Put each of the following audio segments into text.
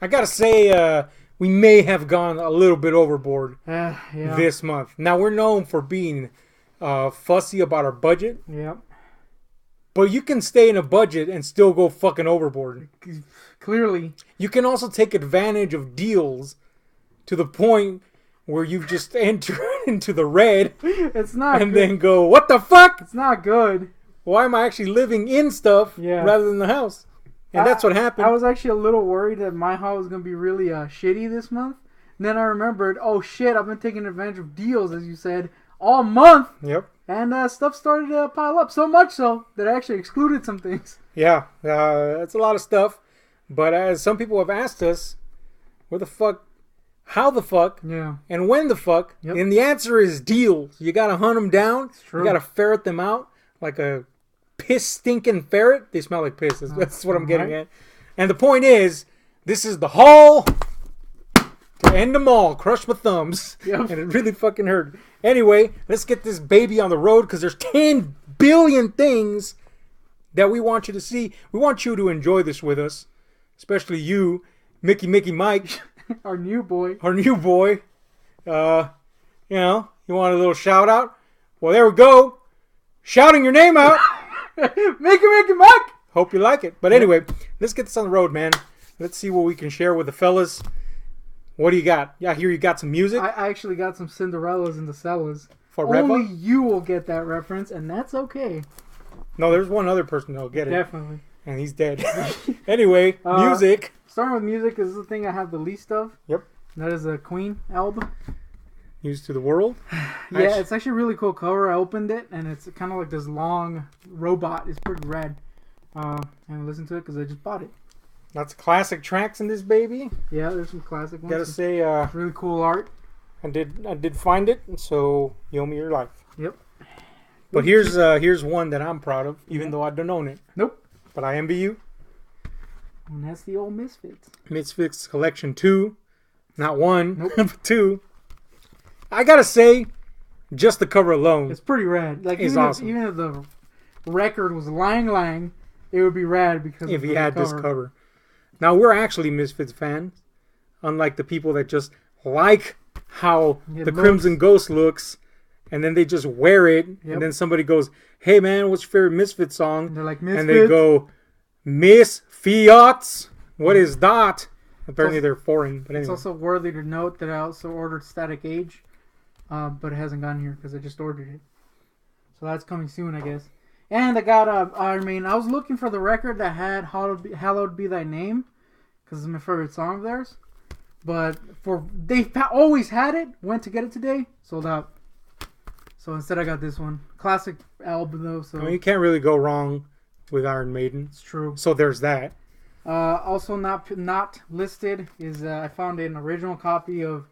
I gotta say, we may have gone a little bit overboard Yeah. this month. Now, we're known for being fussy about our budget, Yep. but you can stay in a budget and still go fucking overboard. Clearly. You can also take advantage of deals to the point where you've just entered into the red It's not and good. then go, what the fuck? It's not good. Why am I actually living in stuff Yeah. rather than the house? And that's what happened. I was actually a little worried that my haul was going to be really shitty this month. And then I remembered, oh shit, I've been taking advantage of deals, as you said, all month. Yep. And stuff started to pile up, so much so that I actually excluded some things. Yeah, that's a lot of stuff. But as some people have asked us, where the fuck, how the fuck, Yeah. and when the fuck, Yep. and the answer is deals. You gotta hunt them down. It's true. You gotta ferret them out like a piss stinking ferret. They smell like piss. That's what I'm getting right. at. And the point is, this is the haul to end them all. Crush my thumbs. Yep. And it really fucking hurt. Anyway, let's get this baby on the road because there's 10 billion things that we want you to see. We want you to enjoy this with us, especially you, Mickey Mike, Our new boy. our new boy. You know, you want a little shout out? Well, there we go. Shouting your name out. Mickey Mike! Hope you like it. But anyway, let's get this on the road, man. Let's see what we can share with the fellas. What do you got? Yeah, I hear you got some music I actually got some Cinderellas and the Cellas. for Only Reva. you will get that reference, and that's okay. No, there's one other person that'll get it, Definitely. and he's dead. Anyway, Uh, music. Starting with music is the thing I have the least of. Yep. That is a Queen album. Used to the world. Yeah, it's actually a really cool cover. I opened it, and it's kind of like this long robot. It's pretty rad. And I listened to it because I just bought it. Lots of classic tracks in this baby. Yeah, there's some classic ones. Gotta say, Really cool art. I did find it, and so you owe me your life. Yep. But here's one that I'm proud of, even though I don't own it. Nope. But I envy you. And that's the old Misfits. Misfits Collection 2. Not 1, Nope. but 2. I gotta say, just the cover alone. It's pretty rad. Like It's even awesome. if the record was Lang Lang, it would be rad because If of he the had this cover. Now, we're actually Misfits fans. Unlike the people that just like how It the looks- Crimson Ghost looks, and then they just wear it, Yep. and then somebody goes, hey man, what's your favorite Misfits song? And they're like Misfits. And they go, Misfits? What is that? Apparently they're foreign, but It's anyway. also worthy to note that I also ordered Static Age, but it hasn't gotten here because I just ordered it. So that's coming soon, I guess. And I got I was looking for the record that had "Hallowed Be Thy Name" because it's my favorite song of theirs. But they always had it. Went to get it today, sold out. So instead, I got this one. Classic album though, so I mean, you can't really go wrong with Iron Maiden. it's true. So there's that. Also not listed is I found an original copy of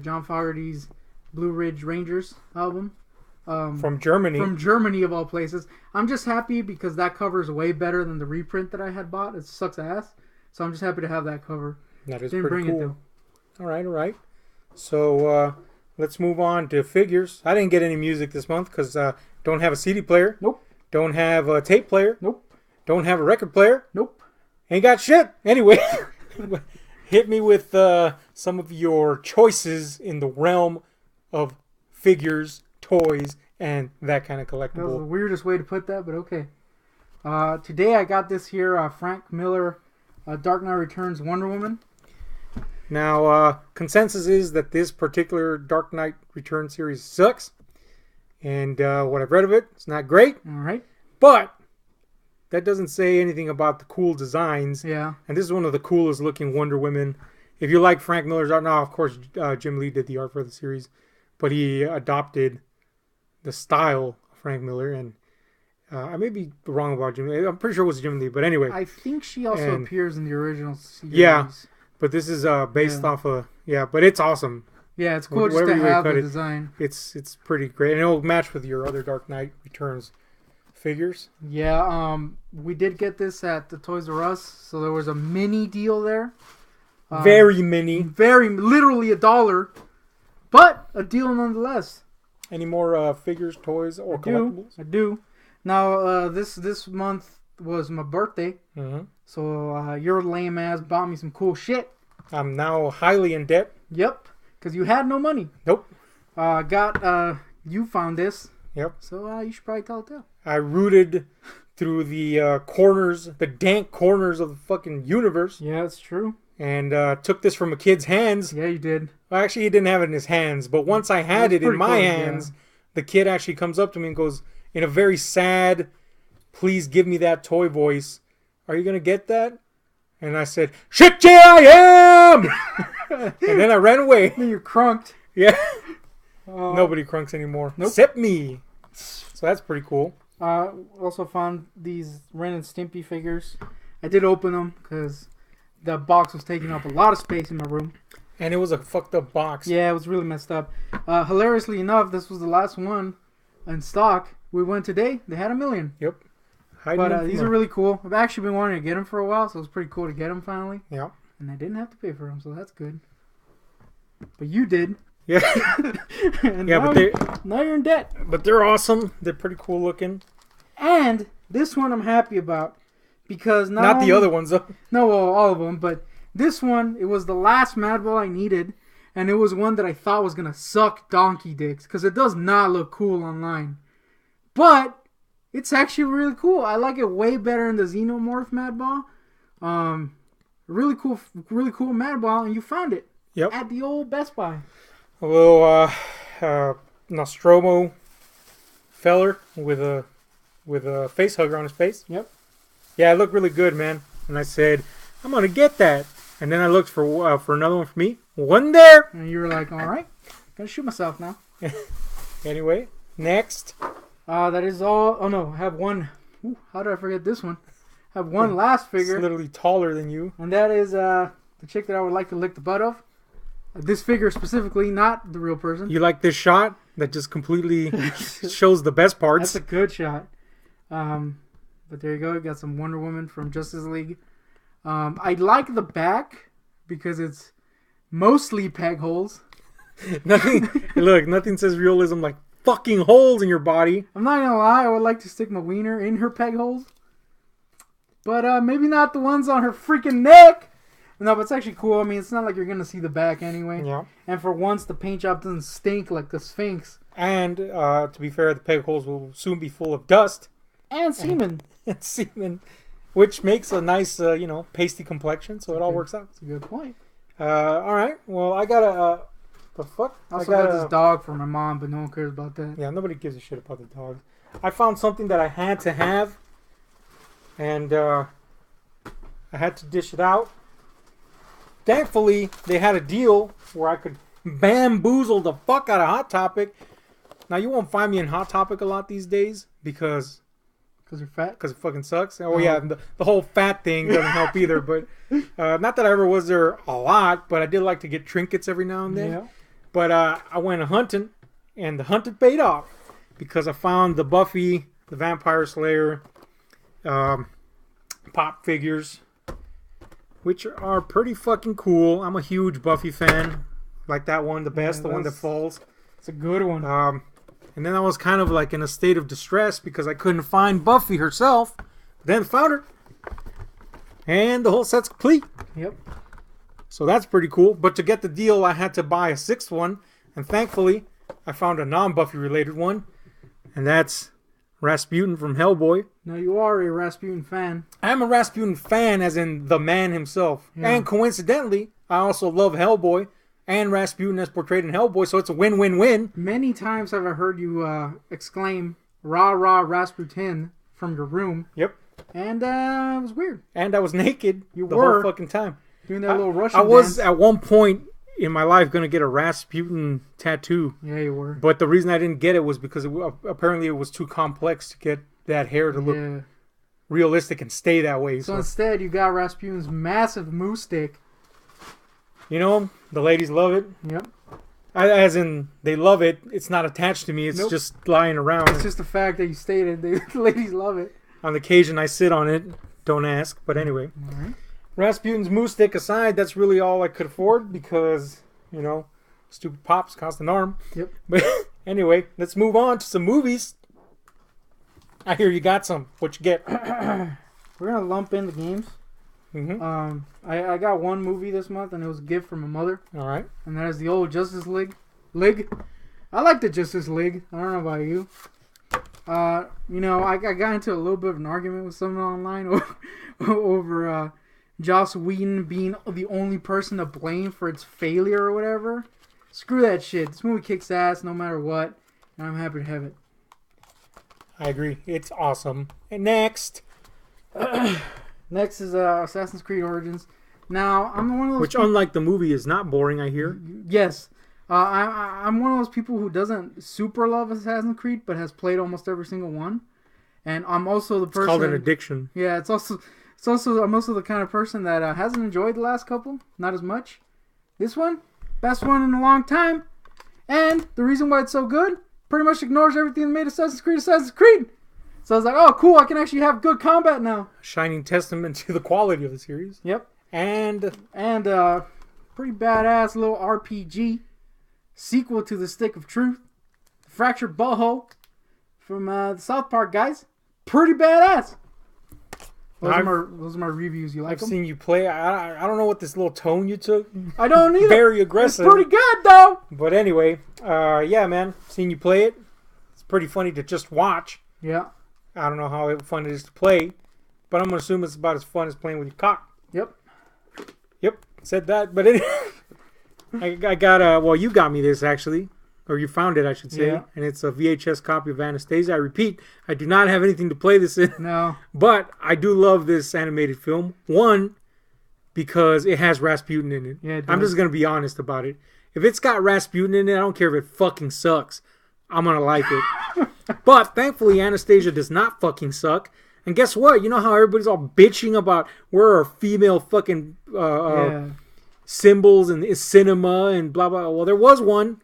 John Fogerty's Blue Ridge Rangers album. From Germany. From Germany of all places. I'm just happy because that cover is way better than the reprint that I had bought. It sucks ass. So I'm just happy to have that cover. That is Didn't pretty bring it cool. though. All right. So let's move on to figures. I didn't get any music this month because don't have a CD player. Nope. Don't have a tape player. Nope. Don't have a record player. Nope. Ain't got shit. Anyway, hit me with some of your choices in the realm of figures, toys, and that kind of That was the collectible. weirdest way to put that, but okay. Today I got this here Frank Miller Dark Knight Returns Wonder Woman. Now, consensus is that this particular Dark Knight Return series sucks. And what I've read of it, it's not great. All right. But that doesn't say anything about the cool designs. Yeah. And this is one of the coolest looking Wonder Women. If you like Frank Miller's art, now of course Jim Lee did the art for the series, but he adopted the style of Frank Miller. And I may be wrong about Jim Lee. I'm pretty sure it was Jim Lee, but anyway. I think she also And- appears in the original series. Yeah. But this is based Yeah. off of but it's awesome. Yeah, it's cool just Whatever to you would have cut the it. design. It's pretty great, and it'll match with your other Dark Knight Returns figures. Yeah, we did get this at the Toys R Us, so there was a mini deal there. Very many. Very, literally $1, but a deal nonetheless. Any more figures, toys, or collectibles? I do. Now, this month was my birthday, Mm-hmm. So your lame ass bought me some cool shit. I'm now highly in debt. Yep, because you had no money. Nope. You found this. Yep. So you should probably tell it too. I rooted through the corners, the dank corners of the fucking universe. Yeah, it's true. And took this from a kid's hands. Yeah, you did. Well, actually, he didn't have it in his hands. But once I had it in my hands, the kid actually comes up to me and goes, in a very sad, please give me that toy voice, are you going to get that? And I said, shit, yeah, I am! And then I ran away. Then you crunked. Yeah. Nobody crunks anymore. Nope. Except me. So that's pretty cool. Also found these Ren and Stimpy figures. I did open them because the box was taking up a lot of space in my room. And it was a fucked up box. Yeah, it was really messed up. Hilariously enough, this was the last one in stock. We went today. They had 1 million. Yep. But these are really cool. I've actually been wanting to get them for a while, so it was pretty cool to get them finally. Yeah. And I didn't have to pay for them, so that's good. But you did. Yeah. Now you're in debt. But they're awesome. They're pretty cool looking. And this one I'm happy about because not the other ones though. No, well, all of them, but this one, it was the last Madball I needed, and it was one that I thought was gonna suck donkey dicks because it does not look cool online, but it's actually really cool. I like it way better in the Xenomorph Madball. Really cool Madball, and you found it. Yep. At the old Best Buy. A little Nostromo feller with a face hugger on his face. Yep. Yeah, it looked really good, man. And I said, I'm gonna get that. And then I looked for another one for me. Wasn't there. And you were like, all right, gonna shoot myself now. Anyway, next. That is all. Oh no, I have one. Ooh, how did I forget this one? I have one last figure. It's literally taller than you. And that is the chick that I would like to lick the butt of. This figure specifically, not the real person. You like this shot that just completely shows the best parts? That's a good shot. But there you go. You got some Wonder Woman from Justice League. I like the back because it's mostly peg holes. Nothing says realism like fucking holes in your body. I'm not gonna lie. I would like to stick my wiener in her peg holes. But maybe not the ones on her freaking neck. No, but it's actually cool. I mean, it's not like you're going to see the back anyway. Yeah. And for once, the paint job doesn't stink like the Sphinx. And, to be fair, the peg holes will soon be full of dust. And semen. And semen. Which makes a nice, pasty complexion, so it all works out. That's a good point. Alright. Well, I got a... the fuck? I also got this dog for my mom, but no one cares about that. Yeah, nobody gives a shit about the dog. I found something that I had to have. And, I had to dish it out. Thankfully, they had a deal where I could bamboozle the fuck out of Hot Topic. Now, you won't find me in Hot Topic a lot these days because you're fat? Because it fucking sucks. Oh, yeah, the whole fat thing doesn't help either. But not that I ever was there a lot, but I did like to get trinkets every now and then. Yeah. But I went hunting, and the hunting paid off because I found the Buffy, the Vampire Slayer pop figures, which are pretty fucking cool. I'm a huge Buffy fan. Like that one the best, the one that falls. It's a good one. And then I was kind of like in a state of distress because I couldn't find Buffy herself. Then found her. And the whole set's complete. Yep. So that's pretty cool. But to get the deal, I had to buy a sixth one. And thankfully, I found a non-Buffy related one. And that's Rasputin from Hellboy. Now you are a Rasputin fan. I'm a Rasputin fan, as in the man himself. Yeah. And coincidentally, I also love Hellboy and Rasputin as portrayed in Hellboy, so it's a win-win-win. Many times have I heard you exclaim, "Rah, rah, Rasputin," from your room. Yep. And it was weird. And I was naked the whole fucking time. Doing that little Russian I was, dance. At one point in my life, going to get a Rasputin tattoo. Yeah, you were. But the reason I didn't get it was because apparently it was too complex to get that hair to look realistic and stay that way. So instead, you got Rasputin's massive moose stick. You know, the ladies love it. Yep. As in, they love it. It's not attached to me. It's just lying around. It's just the fact that you stated the ladies love it. On occasion, I sit on it. Don't ask. But anyway. All right. Rasputin's moose stick aside, that's really all I could afford because, stupid pops cost an arm. Yep. But anyway, let's move on to some movies. I hear you got some. What you get? We're going to lump in the games. I got one movie this month, and it was a gift from my mother, All right. and that is the old Justice League. I like the Justice League. I don't know about you. I got into a little bit of an argument with someone online over Joss Whedon being the only person to blame for its failure or whatever. Screw that shit. This movie kicks ass no matter what, and I'm happy to have it. I agree. It's awesome. And next. Next is Assassin's Creed Origins. Now, I'm one of those Which, unlike the movie, is not boring, I hear. Yes. I'm one of those people who doesn't super love Assassin's Creed, but has played almost every single one. And I'm also the person... It's called an addiction. Yeah, I'm also the kind of person that hasn't enjoyed the last couple. Not as much. This one, best one in a long time. And the reason why it's so good, pretty much ignores everything that made Assassin's Creed. So I was like, oh, cool, I can actually have good combat now. Shining testament to the quality of the series. Yep. And pretty badass little RPG sequel to The Stick of Truth, Fractured Butthole from the South Park guys. Pretty badass. Those are my reviews. You like them? I've seen you play. I don't know what this little tone you took. I don't either. Very aggressive. It's pretty good though. But anyway, yeah, man. Seen you play it. It's pretty funny to just watch. Yeah. I don't know how fun it is to play, but I'm gonna assume it's about as fun as playing with your cock. Yep. Said that, but I got well, you got me this actually, or you found it, I should say, Yeah. and it's a VHS copy of Anastasia. I repeat, I do not have anything to play this in. No. But I do love this animated film. One, because it has Rasputin in it. Yeah, it I'm does. just gonna be honest about it. If it's got Rasputin in it, I don't care if it fucking sucks. I'm gonna like it. But thankfully, Anastasia does not fucking suck. And guess what? You know how everybody's all bitching about where are female fucking symbols and cinema and blah blah. Well, there was one.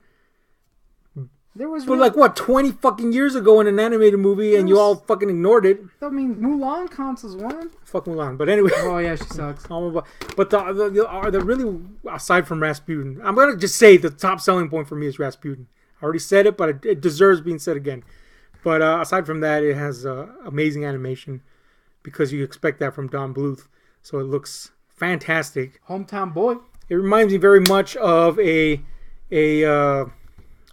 There was. But like what, 20 fucking years ago in an animated movie, and you all fucking ignored it. I mean, Mulan counts as one. Fuck Mulan. But anyway. Oh yeah, she sucks. But the really, aside from Rasputin, I'm gonna just say the top selling point for me is Rasputin. I already said it, but it deserves being said again. But aside from that, it has amazing animation because you expect that from Don Bluth. So it looks fantastic. Hometown boy. It reminds me very much of a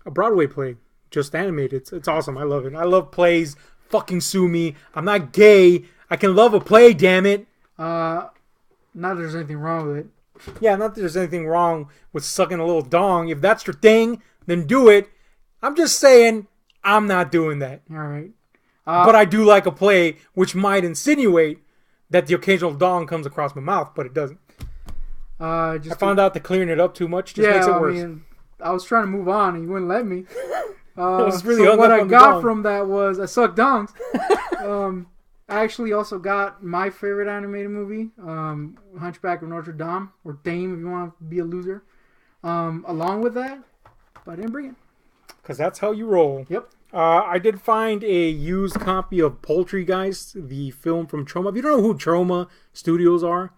Broadway play, just animated. It's awesome. I love it. I love plays. Fucking sue me. I'm not gay. I can love a play, damn it. Not that there's anything wrong with it. Yeah, not that there's anything wrong with sucking a little dong. If that's your thing, then do it. I'm just saying, I'm not doing that. All right. But I do like a play which might insinuate that the occasional dong comes across my mouth, but it doesn't. I found out that clearing it up too much just makes it worse. I was trying to move on and you wouldn't let me. So what I got from that was I suck dongs. I actually also got my favorite animated movie, Hunchback of Notre Dame, or Dame if you want to be a loser. Along with that, but I didn't bring it. Because that's how you roll. Yep. I did find a used copy of Poultrygeist, the film from Troma. If you don't know who Troma Studios are,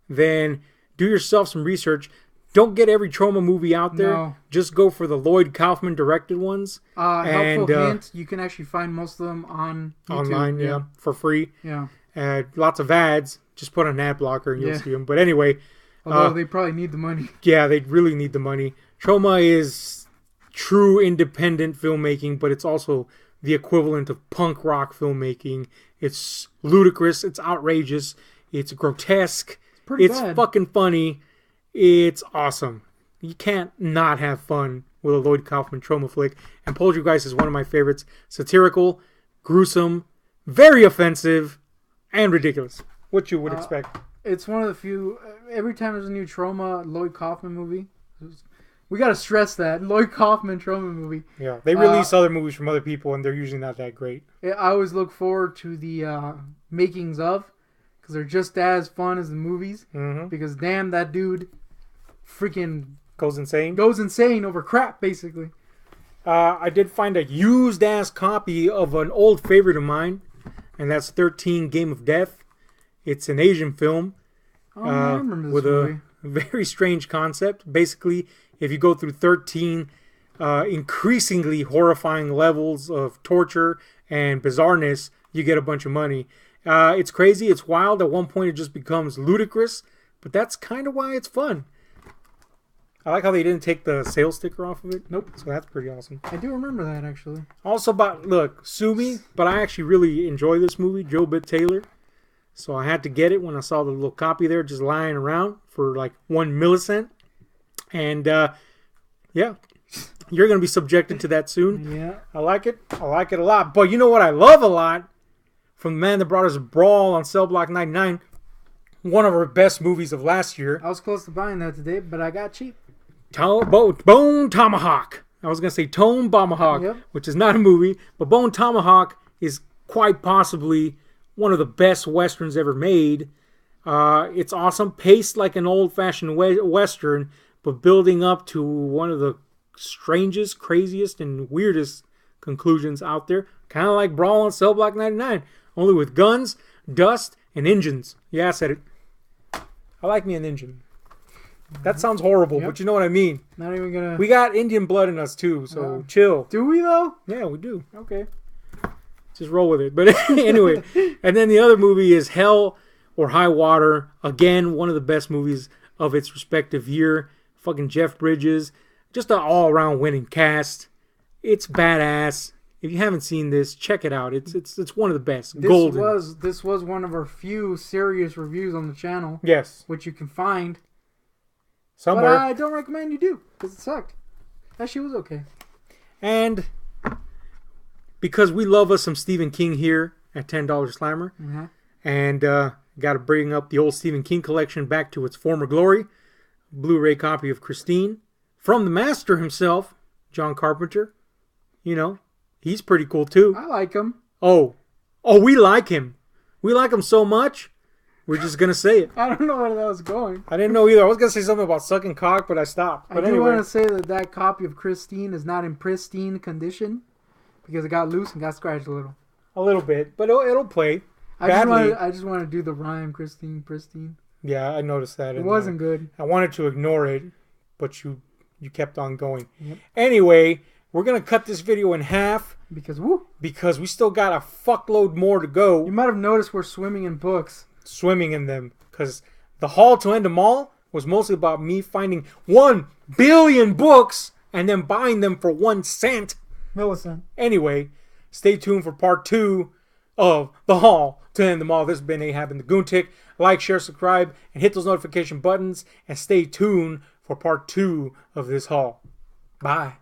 then do yourself some research. Don't get every Troma movie out there. No. Just go for the Lloyd Kaufman directed ones. Helpful hint, you can actually find most of them on YouTube. Online, yeah, for free. Yeah. Lots of ads. Just put on an ad blocker and you'll see them. But anyway. Although they probably need the money. Yeah, they really need the money. Troma is true independent filmmaking, but it's also the equivalent of punk rock filmmaking. It's ludicrous. It's outrageous. It's grotesque. It's bad. Fucking funny. It's awesome. You can't not have fun with a Lloyd Kaufman Troma flick. And Poultrygeist is one of my favorites. Satirical, gruesome, very offensive, and ridiculous. What you would expect. It's one of the few. Every time there's a new Troma Lloyd Kaufman movie, we gotta stress that Lloyd Kaufman Troma movie. Yeah, they release other movies from other people, and they're usually not that great. I always look forward to the makings of, because they're just as fun as the movies. Mm-hmm. Because damn, that dude, freaking goes insane over crap, basically. I did find a used ass copy of an old favorite of mine, and that's 13 Game of Death. It's an Asian film. Oh, I remember this with movie. A very strange concept. Basically, if you go through 13 increasingly horrifying levels of torture and bizarreness, you get a bunch of money. It's crazy. It's wild. At one point, it just becomes ludicrous. But that's kind of why it's fun. I like how they didn't take the sales sticker off of it. Nope. So that's pretty awesome. I do remember that, actually. Also, look, sue me, but I actually really enjoy this movie, Joe Bit Taylor. So I had to get it when I saw the little copy there just lying around for like 1 millicent. And, yeah, you're going to be subjected to that soon. Yeah. I like it. I like it a lot. But you know what I love a lot? From the man that brought us Brawl on Cell Block 99. One of our best movies of last year. I was close to buying that today, but I got cheap. Bone Tomahawk. I was going to say Tone Tomahawk, Yep. which is not a movie. But Bone Tomahawk is quite possibly one of the best Westerns ever made. It's awesome. Paced like an old-fashioned Western, but building up to one of the strangest, craziest, and weirdest conclusions out there. Kind of like Brawl on Cell Block 99. Only with guns, dust, and engines. Yeah, I said it. I like me an engine. That sounds horrible, Yep. but you know what I mean. Not even gonna... We got Indian blood in us too, so chill. Do we, though? Yeah, we do. Okay. Just roll with it. But anyway, and then the other movie is Hell or High Water. Again, one of the best movies of its respective year. Fucking Jeff Bridges. Just an all-around winning cast. It's badass. If you haven't seen this, check it out. It's one of the best. Golden. This was one of our few serious reviews on the channel, Yes. which you can find. Somewhere. But I don't recommend you do, because it sucked. That shit was okay. And because we love us some Stephen King here at $10 Slammer. Mm-hmm. And got to bring up the old Stephen King collection back to its former glory. Blu-ray copy of Christine. From the master himself, John Carpenter. You know, he's pretty cool too. I like him. Oh, we like him. We like him so much, we're just going to say it. I don't know where that was going. I didn't know either. I was going to say something about sucking cock, but I stopped. But I do anyway. want to say that copy of Christine is not in pristine condition, because it got loose and got scratched a little. A little bit, but it'll play. I just want to do the rhyme, Christine, pristine. Yeah, I noticed that. It wasn't good. I wanted to ignore it, but you kept on going. Yep. Anyway, we're going to cut this video in half Because we still got a fuckload more to go you might have noticed we're swimming in books. swimming in them. Because the haul to end them all was mostly about me finding 1 billion books and then buying them for 1 cent. Millicent. Anyway, stay tuned for part 2 of the haul to end them all. This has been Ahab and the Goontick. Like, share, subscribe, and hit those notification buttons. And stay tuned for part 2 of this haul. Bye.